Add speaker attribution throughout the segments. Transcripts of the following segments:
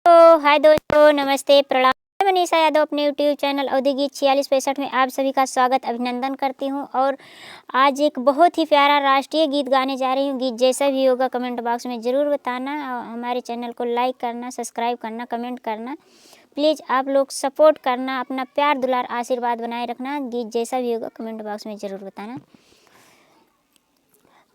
Speaker 1: हाय दोस्तों, नमस्ते, प्रणाम। मैं मनीषा यादव अपने यूट्यूब चैनल अवधि गीत 4665 में आप सभी का स्वागत अभिनंदन करती हूं। और आज एक बहुत ही प्यारा राष्ट्रीय गीत गाने जा रही हूं। गीत जैसा भी होगा कमेंट बॉक्स में ज़रूर बताना और हमारे चैनल को लाइक करना, सब्सक्राइब करना, कमेंट करना। प्लीज़ आप लोग सपोर्ट करना, अपना प्यार दुलार आशीर्वाद बनाए रखना। गीत जैसा भी होगा कमेंट बॉक्स में ज़रूर बताना।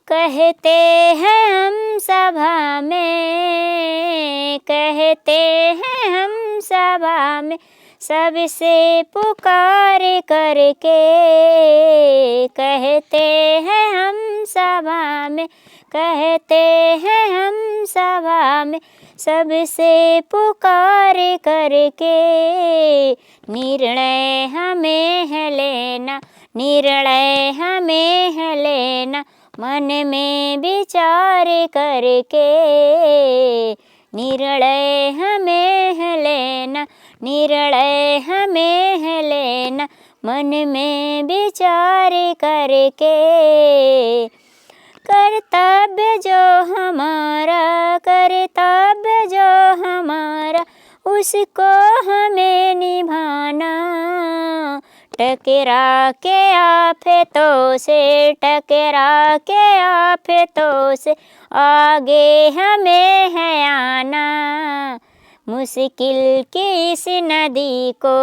Speaker 1: कहते हैं हम सभा में, कहते हैं हम सभा में, सबसे पुकार करके। कहते हैं हम सभा में, कहते हैं हम सभा में, सबसे पुकार करके। निर्णय हमें है लेना, निर्णय हमें है लेना, मन में विचार करके। निर्णय हमें है लेना, निर्णय हमें है लेना, मन में विचार करके। कर्तव्य जो हमारा, कर्तव्य जो हमारा, उसको हमें निभाना। टकरा के आफतों से, टकरा के आफतों से, आगे हमें है आना। मुश्किल की इस नदी को,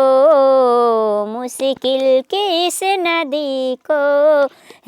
Speaker 1: मुश्किल की इस नदी को,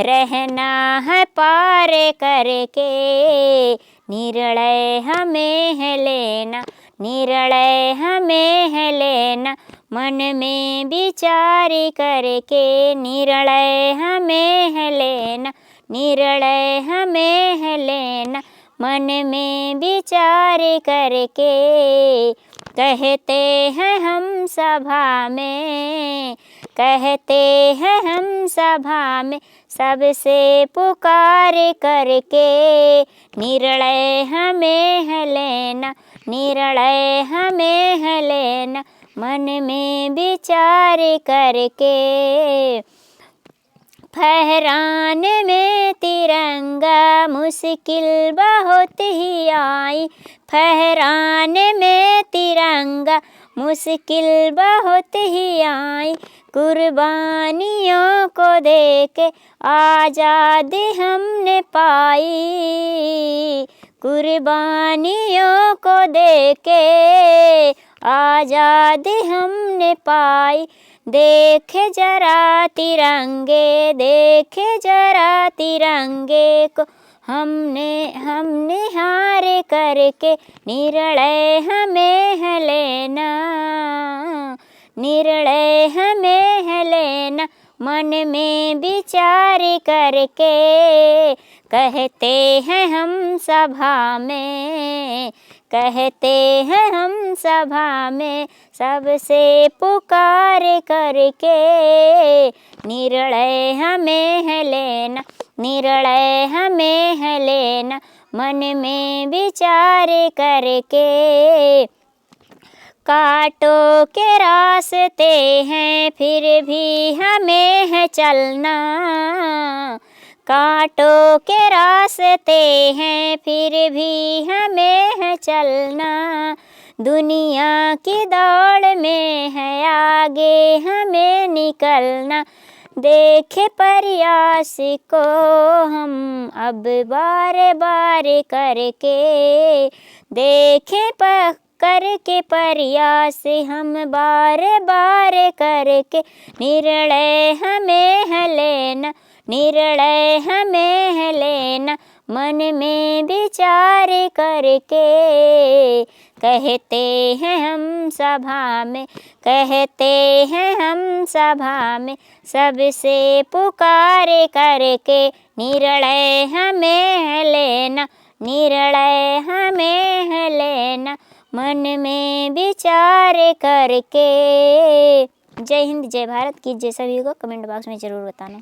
Speaker 1: रहना है पार करके। निर्णय हमें है लेना, निर्णय हमें है लेना, मन में विचार करके। निर्णय हमें है लेना, निर्णय हमें है लेना, मन में विचार करके। कहते हैं हम सभा में, कहते हैं हम सभा में, सबसे पुकार करके। निर्णय हमें है लेना, निर्णय हमें है लेना, मन में विचार करके। फहराने में तिरंगा मुश्किल बहुत ही आई, फहराने में तिरंगा मुश्किल बहुत ही आई। कुर्बानियों को देके आज़ादी हमने पाई, कुर्बानियों को देके आज़ादी हमने पाई। देखे जरा तिरंगे, देखे जरा तिरंगे को, हमने हार करके। निर्णय हमें है लेना, निर्णय हमें है लेना, मन में विचार करके। कहते हैं हम सभा में, कहते हैं हम सभा में, सबसे पुकार करके। निर्णय हमें है लेना, निर्णय हमें है लेना, मन में विचार करके। कांटों के रास्ते हैं फिर भी हमें है चलना, कांटों के रास्ते हैं फिर भी हमें है चलना। दुनिया की दौड़ में है आगे हमें निकलना। देखे प्रयास को हम अब बार बार करके, देखे करके प्रयास हम बार बार करके। निर्णय हमें है लेना, निर्णय हमें है लेना, मन में विचार करके। कहते हैं हम सभा में, कहते हैं हम सभा में, सबसे पुकार करके। निर्णय हमें है लेना, निर्णय हमें है लेना, मन में विचार करके। जय हिंद, जय भारत। गीत जैसा भी होगा कमेंट बॉक्स में ज़रूर बताना।